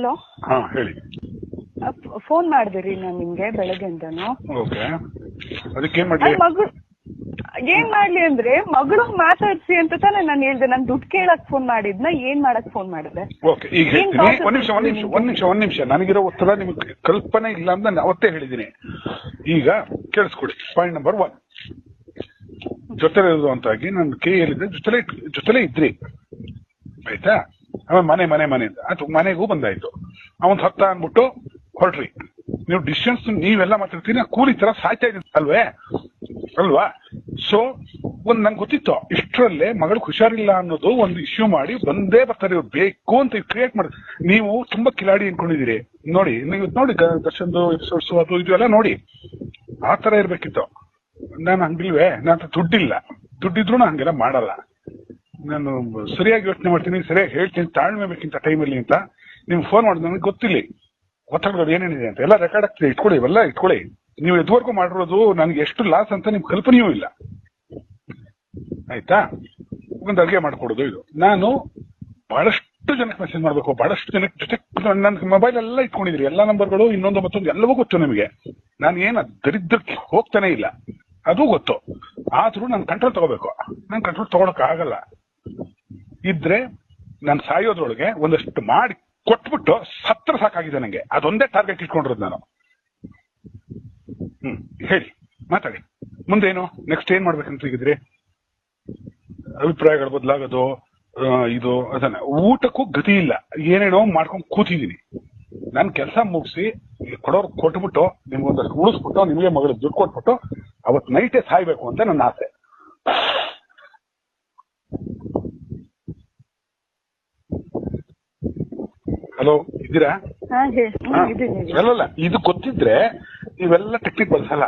Hello. ಹಾ ಹೇಳಿ. Phone ಮಾಡಿದಿರಿ ನಾನು ನಿಮ್ಗೆ ಬೆಳಗ್ಗೆಯಿಂದನು. ಓಕೆ, ಅದಕ್ಕೆ ಏನ್ ಮಾಡ್ಲಿ? ಏನ್ ಮಾಡ್ಲಿ ಅಂದ್ರೆ ಮಗಳು ಮಾತಾಡ್ಸಿ ಅಂತ ತಾನೇ ನಾನು ಹೇಳ್ದೆ. ನಾನು ದುಡ್ಡು ಕೇಳಕ್ ಫೋನ್ ಮಾಡಿದ್ನ ಏನ್ ಮಾಡಕ್ ಫೋನ್ ಮಾಡಿದೆ? ಓಕೆ, ಈಗ ಹೇಳ್ತೀನಿ. ಒಂದ್ ನಿಮಿಷ ನನಗಿರೋ ಉತ್ತರ ನಿಮ್ಗೆ ಕಲ್ಪನೆ ಇಲ್ಲ ಅಂತ ನಾನು ಅವತ್ತೇ ಹೇಳಿದ್ದೀನಿ. ಈಗ ಕೇಳಿಸ್ಕೊಡಿ. ಪಾಯಿಂಟ್ ನಂಬರ್ 1, ಜೊತೆ ಇರೋದು ಅಂತಾಗಿ ನಾನು ಕೆ ಹೇಳಿದ್ದೆ, ಜೊತೆಲೇ ಇದ್ರಿ, ಆಯ್ತಾ? ಆಮೇಲೆ ಮನೆ ಅಂತ ಆಯ್ತು, ಮನೆಗೂ ಬಂದಾಯ್ತು. ಅವನ್ ಹತ್ತ ಅನ್ಬಿಟ್ಟು ಹೊರಟ್ರಿ. ನೀವು ಡಿಸ್ಟೆನ್ಸ್ ನೀವೆಲ್ಲ ಮಾತಾಡ್ತೀನಿ, ಕೂಲಿ ತರ ಸಾಯ್ತಾ ಇದ್ದೀನಿ ಅಲ್ವಾ? ಸೊ ನಂಗೆ ಗೊತ್ತಿತ್ತು, ಇಷ್ಟರಲ್ಲೇ ಮಗಳು ಹುಷಾರಿಲ್ಲ ಅನ್ನೋದು ಒಂದು ಇಶ್ಯೂ ಮಾಡಿ ಬಂದೇ ಬರ್ತಾರೆ ಇವ್ರು, ಬೇಕು ಅಂತ ಕ್ರಿಯೇಟ್ ಮಾಡಿ. ನೀವು ತುಂಬಾ ಕಿಲಾಡಿ ಅನ್ಕೊಂಡಿದ್ದೀರಿ. ನೋಡಿ, ನೀವು ನೋಡಿ ದರ್ಶನ್ದು ಎಪಿಸೋಡ್ಸ್ ಅದು ಇದು ಎಲ್ಲ ನೋಡಿ, ಆ ತರ ಇರ್ಬೇಕಿತ್ತು. ನಾನು ಹಂಗಿಲ್ವೇ? ನನ್ನ ದುಡ್ಡಿಲ್ಲ, ದುಡ್ಡಿದ್ರು ನಾನು ಹಂಗೆಲ್ಲ ಮಾಡಲ್ಲ. ನಾನು ಸರಿಯಾಗಿ ಯೋಚನೆ ಮಾಡ್ತೀನಿ, ಸರಿಯಾಗಿ ಹೇಳ್ತೀನಿ, ತಾಳ್ಮೆ ಬೇಕಿಂತ ಟೈಮಲ್ಲಿ ಅಂತ. ನಿಮ್ಗೆ ಫೋನ್ ಮಾಡಿದ್ ನನಗೆ ಗೊತ್ತಿಲ್ಲ ಗೊತ್ತಾಗೋದು ಏನೇನಿದೆ ಅಂತ. ಎಲ್ಲ ರೆಕಾರ್ಡ್ ಆಗ್ತದೆ, ಇಟ್ಕೊಳ್ಳಿ, ಇವೆಲ್ಲ ಇಟ್ಕೊಳ್ಳಿ. ನೀವು ಎದುವರೆಗೂ ಮಾಡಿರೋದು ನನಗೆ ಎಷ್ಟು ಲಾಸ್ ಅಂತ ನಿಮ್ಗೆ ಕಲ್ಪನೆಯೂ ಇಲ್ಲ, ಆಯ್ತಾ? ಒಂದು ಅಡುಗೆ ಮಾಡ್ಕೊಡೋದು ಇದು. ನಾನು ಬಹಳಷ್ಟು ಜನಕ್ಕೆ ಮೆಸೇಜ್ ಮಾಡಬೇಕು, ಬಹಳಷ್ಟು ಜನಕ್ಕೆ ಜೊತೆ ನನ್ನ ಮೊಬೈಲ್ ಎಲ್ಲ ಇಟ್ಕೊಂಡಿದ್ರಿ, ಎಲ್ಲ ನಂಬರ್ಗಳು, ಇನ್ನೊಂದು ಮತ್ತೊಂದು ಎಲ್ಲವೂ ಗೊತ್ತು ನಿಮಗೆ. ನಾನು ಏನು ದರಿದ್ರಕ್ಕೆ ಹೋಗ್ತಾನೆ ಇಲ್ಲ, ಅದು ಗೊತ್ತು. ಆದ್ರೂ ನಾನು ಕಂಟ್ರೋಲ್ ತಗೋಬೇಕು. ನಾನು ಕಂಟ್ರೋಲ್ ತಗೊಳಕ್ ಆಗಲ್ಲ. ಇದ್ರೆ ನಾನು ಸಾಯೋದ್ರೊಳಗೆ ಒಂದಷ್ಟು ಮಾಡಿ ಕೊಟ್ಬಿಟ್ಟು ಸತ್ರ ಸಾಕಾಗಿದೆ ನಂಗೆ. ಅದೊಂದೇ ಟಾರ್ಗೆಟ್ ಇಟ್ಕೊಂಡಿರೋದು ನಾನು. ಹೇಳಿ, ಮಾತಾಡಿ. ಮುಂದೇನು ನೆಕ್ಸ್ಟ್ ಏನ್ ಮಾಡ್ಬೇಕಂತ ಹೇಗಿದ್ರಿ? ಅಭಿಪ್ರಾಯಗಳು ಬದಲಾಗೋದು, ಇದು ಅದನ್ನ. ಊಟಕ್ಕೂ ಗತಿ ಇಲ್ಲ, ಏನೇನೋ ಮಾಡ್ಕೊಂಡು ಕೂತಿದ್ದೀನಿ. ನಾನು ಕೆಲಸ ಮುಗಿಸಿ ಕೊಡೋರು ಕೊಟ್ಬಿಟ್ಟು ನಿಮ್ಗೊಂದಷ್ಟು ಉಳಿಸ್ಬಿಟ್ಟು ನಿಮಗೆ ಮಗಳು ದುಡ್ಡು ಕೊಟ್ಬಿಟ್ಟು ಅವತ್ ನೈಟೇ ಸಾಯ್ಬೇಕು ಅಂತ ನನ್ನ ಆಸೆ. ಹಲೋ, ಇದ್ದೀರಾ? ಅಲ್ಲಲ್ಲ, ಇದು ಗೊತ್ತಿದ್ರೆ ನೀವೆಲ್ಲ ಟೆಕ್ನಿಕ್ ಬಳಸಲ್ಲ.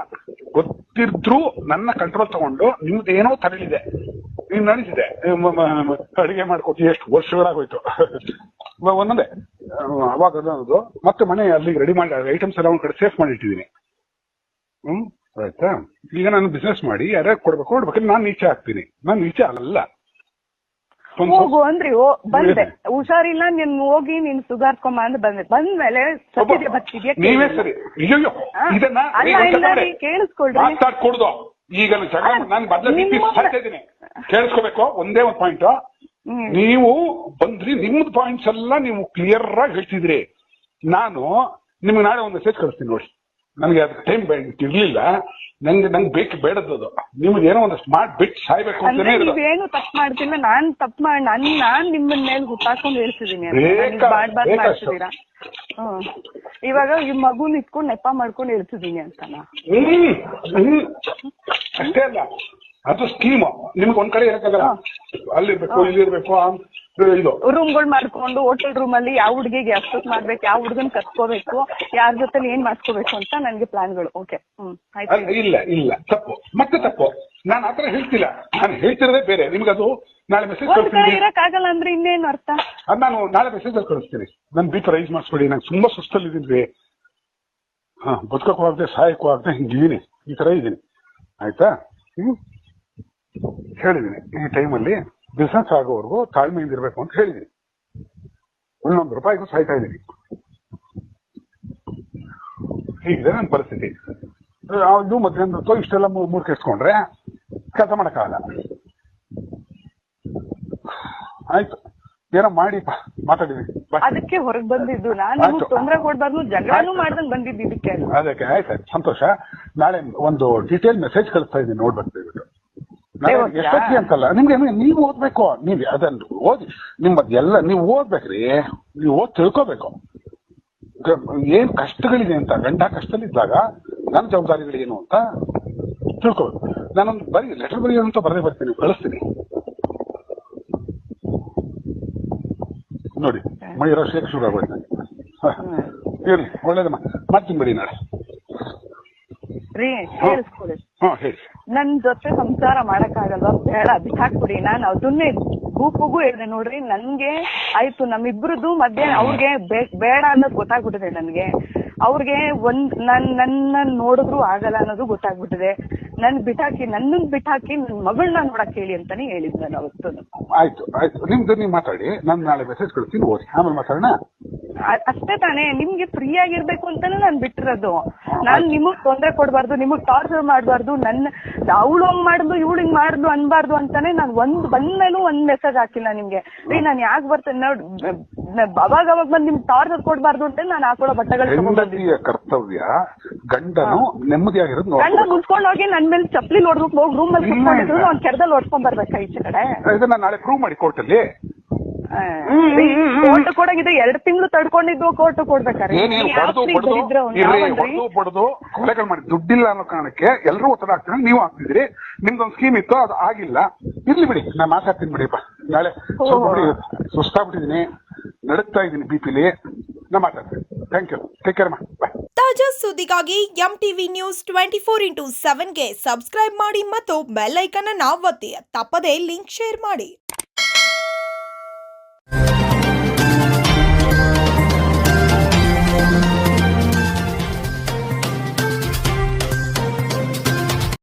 ಗೊತ್ತಿದ್ರು ನನ್ನ ಕಂಟ್ರೋಲ್ ತಗೊಂಡು ನಿಮ್ದು ಏನೋ ತರಲಿದೆ, ನೀನ್ ನಡೀತಿದೆ, ಅಡಿಗೆ ಮಾಡ್ಕೊಟ್ಟು ಎಷ್ಟು ವರ್ಷಗಳಾಗೋಯ್ತು. ಒಂದೊಂದೇ ಅವಾಗ ಅನ್ನೋದು ಮತ್ತೆ ಮನೆ ಅಲ್ಲಿಗೆ ರೆಡಿ ಮಾಡಿ ಐಟಮ್ಸ್ ಎಲ್ಲ ಒಂದ್ ಕಡೆ ಸೇಫ್ ಮಾಡಿ ಇಟ್ಟಿದ್ದೀನಿ. ಆಯ್ತಾ? ಈಗ ನಾನು ಬಿಸ್ನೆಸ್ ಮಾಡಿ ಯಾರ್ಯಾರು ಕೊಡ್ಬೇಕು ನಾನು ನೀಚೆ ಹಾಕ್ತೀನಿ. ನಾನು ನೀಚೆ ಅಲ್ಲ. ಹೋಗು ಅಂದ್ರಿ, ಬಂದೆ, ಹುಷಾರಿಲ್ಲ, ನೀನ್ ಹೋಗಿ ನೀನ್ ಸುಧಾರ್ಕೊಂಬ ಅಂತ ಬಂದೆ. ಬಂದ್ಮೇಲೆ ಸತ್ಯದ ಬರ್ತಿದ್ಯಾ? ನೀವೇ ಸರಿ. ಕೇಳಿಸ್ಕೊಳ್ರಿ, ಮಾತಾಡ್ಕೊಡ್ದು. ಈಗ ನಾನು ಬರ್ತಾ ಇದ್ದೀನಿ, ಕೇಳಿಸ್ಕೋಬೇಕು. ಒಂದೇ ಒಂದು ಪಾಯಿಂಟ್. ನೀವು ಬಂದ್ರಿ, ನಿಮ್ದು ಪಾಯಿಂಟ್ಸ್ ಎಲ್ಲ ನೀವು ಕ್ಲಿಯರ್ ಆಗಿ ಹೇಳ್ತಿದ್ರಿ. ನಾನು ನಿಮ್ಗೆ ನಾಳೆ ಒಂದು ಮೆಸೇಜ್ ಕಳಿಸ್ತೀನಿ ನೋಡಿ. ನನಗೆ ಅದಕ್ಕೆ ಟೈಮ್ ಇರ್ಲಿಲ್ಲ, ನಂಗೆ ಬೇಕು ಬೇಡದ್ದು. ನಿಮ್ಗೆ ಏನೋ ಒಂದಷ್ಟು ಮಾಡ್ಬಿಟ್ಟು ಸಾಯ್ಬೇಕು ಅಂತ. ನೀವೇನು ತಪ್ಪು ಮಾಡ್ತಿಲ್ಲ, ನಾನ್ ತಪ್ಪು ಮಾಡಿ ನಾನ್ ನಿಮ್ಮನ್ನ ಮೇಲೆ ಹುಟ್ಟಾಕೊಂಡು ಹೇಳ್ತಿದ್ದೀನಿ. ಮಾಡ್ತೀರಾ? ಇವಾಗ ಈ ಮಗುನ್ ಇಟ್ಕೊಂಡು ನೆಪ ಮಾಡ್ಕೊಂಡು ಹೇಳ್ತಿದ್ದೀನಿ ಅಂತನಾ? ಅಷ್ಟೇ ಅಲ್ಲ, ಅದು ಸ್ಕೀಮ್. ನಿಮ್ಗೆ ಒಂದ್ ಕಡೆ ಇರಕ್ಕಾಗಲ್ಲ, ಅಲ್ಲಿರ್ಬೇಕು, ಇಲ್ಲಿರ್ಬೇಕು. ಇದು ರೂಮ್ಗಳು ಮಾಡ್ಕೊಂಡು ಹೋಟೆಲ್ ರೂಮ್ ಅಲ್ಲಿ ಯಾವ ಹುಡುಗಿಗೆ ಅಷ್ಟೊತ್ತು ಮಾಡ್ಬೇಕು, ಯಾವ ಹುಡುಗನ್ ಕತ್ಕೋಬೇಕು, ಯಾರ ಜೊತೆ ಏನ್ ಮಾಡ್ಕೋಬೇಕು ಅಂತ ನನ್ಗೆ ಪ್ಲಾನ್ಗಳು. ಓಕೆ, ಇಲ್ಲ ತಪ್ಪು, ಮತ್ತೆ ತಪ್ಪು. ನಾನು ಆತರ ಹೇಳ್ತಿಲ್ಲ, ನಾನು ಹೇಳ್ತಿರೋದೇ ಬೇರೆ. ನಿಮ್ಗೆ ಅದು ನಾಳೆ ಮೆಸೇಜ್ ಕಳಿಸ್ತೀನಿ. ಇರಕ್ಕಾಗಲ್ಲ ಅಂದ್ರೆ ಇನ್ನೇನು ಅರ್ಥ? ಅದು ನಾನು ನಾಳೆ ಮೆಸೇಜ್ ಅಲ್ಲಿ ಕಳಿಸ್ತೀನಿ. ನನ್ ಬೀಪ ರೈಸ್ ಮಾಡಿಸ್ಬೇಡಿ, ನಂಗೆ ತುಂಬಾ ಸುಸ್ತಲ್ಲಿದ್ದೀನಿ. ಬದುಕಕ್ಕೂ ಆಗದೆ, ಸಾಯಕ್ಕೂ ಆಗದೆ, ಹಿಂಗಿದ್ದೀನಿ, ಈ ತರ ಇದ್ದೀನಿ. ಆಯ್ತಾ? ಹೇಳಿದ್ದೀನಿ, ಈ ಟೈಮಲ್ಲಿ ಬಿಸ್ನೆಸ್ ಆಗೋವರೆಗೂ ತಾಳ್ಮೆಯಿಂದ ಇರ್ಬೇಕು ಅಂತ ಹೇಳಿದೀನಿ. ಒಂದೊಂದು ರೂಪಾಯಿಗೂ ಸಾಯ್ತಾ ಇದ್ದೀನಿ. ಹೀಗಿದೆ ನನ್ನ ಪರಿಸ್ಥಿತಿ. ಇದು ಮಧ್ಯಾಹ್ನ ಇಷ್ಟೆಲ್ಲ ಮೂರ್ ಕೆಡ್ಸ್ಕೊಂಡ್ರೆ ಕೆಲಸ ಮಾಡಕ್ಕಾಗಲ್ಲ. ಆಯ್ತು, ಏನೋ ಮಾಡಿ ಮಾತಾಡಿದೀನಿ. ಅದಕ್ಕೆ ಹೊರಗೆ ಬಂದಿದ್ದು ನಾನು, ತೊಂದರೆ ಕೊಡ್ಬಾರ್ದು, ಜಗಳನೂ ಮಾಡ್ದಂಗ್ ಬಂದಿದ್ದು ಇದಕ್ಕೆ. ಅದಕ್ಕೆ ಆಯ್ತು, ಸಂತೋಷ. ನಾಳೆ ಒಂದು ಡೀಟೇಲ್ ಮೆಸೇಜ್ ಕಳಿಸ್ತಾ ಇದ್ದೀನಿ, ನೋಡ್ಬೇಕು ದಯವಿಟ್ಟು. ಎಷ್ಟೊತ್ತಿ ಅಂತಲ್ಲ, ನಿಮ್ಗೆ ನೀವು ಓದ್ಬೇಕು. ನೀವ್ ಅದನ್ನು ಓದಿ, ನಿಮ್ಮದೆಲ್ಲ ನೀವು ಓದ್ಬೇಕ್ರಿ. ನೀವು ಓದ್ ತಿಳ್ಕೋಬೇಕು ಏನ್ ಕಷ್ಟಗಳಿದೆ ಅಂತ. ಗಂಡ ಕಷ್ಟದಲ್ಲಿದ್ದಾಗ ನನ್ನ ಜವಾಬ್ದಾರಿಗಳೇನು ಅಂತ ತಿಳ್ಕೋಬೇಕು. ನಾನೊಂದು ಲೆಟರ್ ಬರೆಯೋದಂತ ಬರದೇ ಬರ್ತೀನಿ, ಕಳಿಸ್ತೀನಿ ನೋಡಿ. ಮೈರೋ ಶೇಕ್ ಶುರು ಆಗೋಯ್ತು ನನಗೆ. ಹೇಳಿ, ಒಳ್ಳೇದಮ್ಮ, ಮಾಡ್ತೀನಿ ಬಿಡಿ ನಾಳೆ. ಹೇಳಿ. ನನ್ ಜೊತೆ ಸಂಸಾರ ಮಾಡಕ್ಕಾಗಲ್ವಾ? ಬೇಡ, ಬಿಸಾಕ್ಬಿಡಿ. ನಾನು ಅದನ್ನೇ ಗೂಪಗೂ ಹೇಳಿದೆ ನೋಡ್ರಿ. ನನ್ಗೆ ಆಯ್ತು, ನಮ್ಮಿಬ್ರದ್ದು ಮಧ್ಯೆ ಅವ್ರಿಗೆ ಬೇಡ ಅನ್ನೋದು ಗೊತ್ತಾಗ್ಬಿಟ್ಟಿದೆ ನನ್ಗೆ. ಅವ್ರಿಗೆ ನನ್ನ ನೋಡಿದ್ರು ಆಗಲ್ಲ ಅನ್ನೋದು ಗೊತ್ತಾಗ್ಬಿಟ್ಟಿದೆ. ನನ್ನನ್ ಬಿಟ್ಟಾಕಿ ನನ್ ಮಗಳನ್ನ ನೋಡಕ್ ಹೇಳಿ ಅಂತಾನೆ ಹೇಳಿದ್ ನಾನು ಅವತ್ತು. ಆಯ್ತು, ನಿಮ್ದು ನೀವು ಮಾತಾಡಿ. ನಾನು ನಾಳೆ ಮೆಸೇಜ್ ಕಳಿಸ್ತೀನಿ, ಓದಿ ಆಮೇಲೆ ಮಾತಾಡೋಣ. ಅಷ್ಟೇ ತಾನೇ, ನಿಮ್ಗೆ ಫ್ರೀ ಆಗಿರ್ಬೇಕು ಅಂತಾನೆ ನಾನ್ ಬಿಟ್ಟಿರೋದು. ನಾನ್ ನಿಮಗ್ ತೊಂದ್ರೆ ಕೊಡ್ಬಾರ್ದು, ನಿಮಗ್ ಟಾರ್ಚರ್ ಮಾಡ್ಬಾರ್ದು, ಅವಳು ಹಂಗ್ ಮಾಡಿದ್ಲು ಇವಳು ಹಿಂಗ್ ಮಾಡಿದ್ಲು ಅನ್ಬಾರ್ದು ಅಂತಾನೆ ನಾನು ಬಂದ್ಮೇಲೂ ಒಂದ್ ಮೆಸೇಜ್ ಹಾಕಿಲ್ಲ ನಿಮ್ಗೆ. ನಾನ್ ಯಾಕೆ ಬರ್ತೇನೆ ನೋಡಿ, ಅವಾಗ ಬಂದ್ ನಿಮ್ಗೆ ಟಾರ್ಚರ್ ಕೊಡ್ಬಾರ್ದು ಅಂತ ನಾನು ಹಾಕೊಳ್ಳೋ ಬಟ್ಟೆಗಳು ಹೆಂಡತಿಯ ಕರ್ತವ್ಯ ಗಂಡನು ನೆಮ್ಮದಿಯಾಗಿರೋದು ಗಂಡ ಮುಚ್ಕೊಂಡ್ ಹೋಗಿ ನನ್ ಮೇಲೆ ಚಪ್ಪಲಿ ನೋಡ್ಬೇಕು ಹೋಗಿ ರೂಮ್ ಅಲ್ಲಿ ಕುತ್ಕೊಂಡಿದ್ರು ಅವ್ನ್ ಕೆರದಲ್ಲಿ ಓಡ್ಕೊಂಡ್ ಬರ್ಬೇಕಾ ಈಚೆ ಕಡೆ. ಇದನ್ನ ನಾಳೆ ಪ್ರೂವ್ ಮಾಡಿ ಕೋರ್ಟಲ್ಲಿ. ಕೋರ್ಟ್ ಕೊಡಾಗಿದೆ 2 ತಿಂಗಳು ತಡ್ಕೊಂಡಿದ್ದು ಕೋರ್ಟ್ ಕೊಡ್ಬೇಕಾರೆ ಬಡ್ದು ಕೊಲೆಗಳು ಮಾಡಿ ದುಡ್ಡಿಲ್ಲ ಅನ್ನೋ ಕಾರಣಕ್ಕೆ ಎಲ್ಲರೂ ಒತ್ತಡ ಹಾಕ್ತಾರೆ. ನೀವು ಹಾಕ್ತಿದ್ರಿ, ನಿಮ್ದೊಂದು ಸ್ಕೀಮ್ ಇತ್ತು, ಅದು ಆಗಿಲ್ಲ. ಇರ್ಲಿ ಬಿಡಿ, ನಾನು ಮಾತಾಡ್ತೀನಿ ಬಿಡಿಪ್ಪ. ನಾಳೆ ಸುಸ್ತಾಗ್ಬಿಟ್ಟಿದೀನಿ, ನಡುಕ್ತಾ ಇದ್ದೀನಿ ಬಿಪಿಲಿ. ನಾ ಮಾತಾಡ್ತೀನಿ. Thank you, take care. Bye. ತಾಜಾ ಸುದ್ದಿಗಾಗಿ MTV ನ್ಯೂಸ್ 24x7 ಗೆ ಸಬ್ಸ್ಕ್ರೈಬ್ ಮಾಡಿ ಮತ್ತು ಬೆಲ್ ಐಕಾನ್ ಅನ್ನು ಒತ್ತಿ. ತಪ್ಪದೇ ಲಿಂಕ್ ಶೇರ್ ಮಾಡಿ.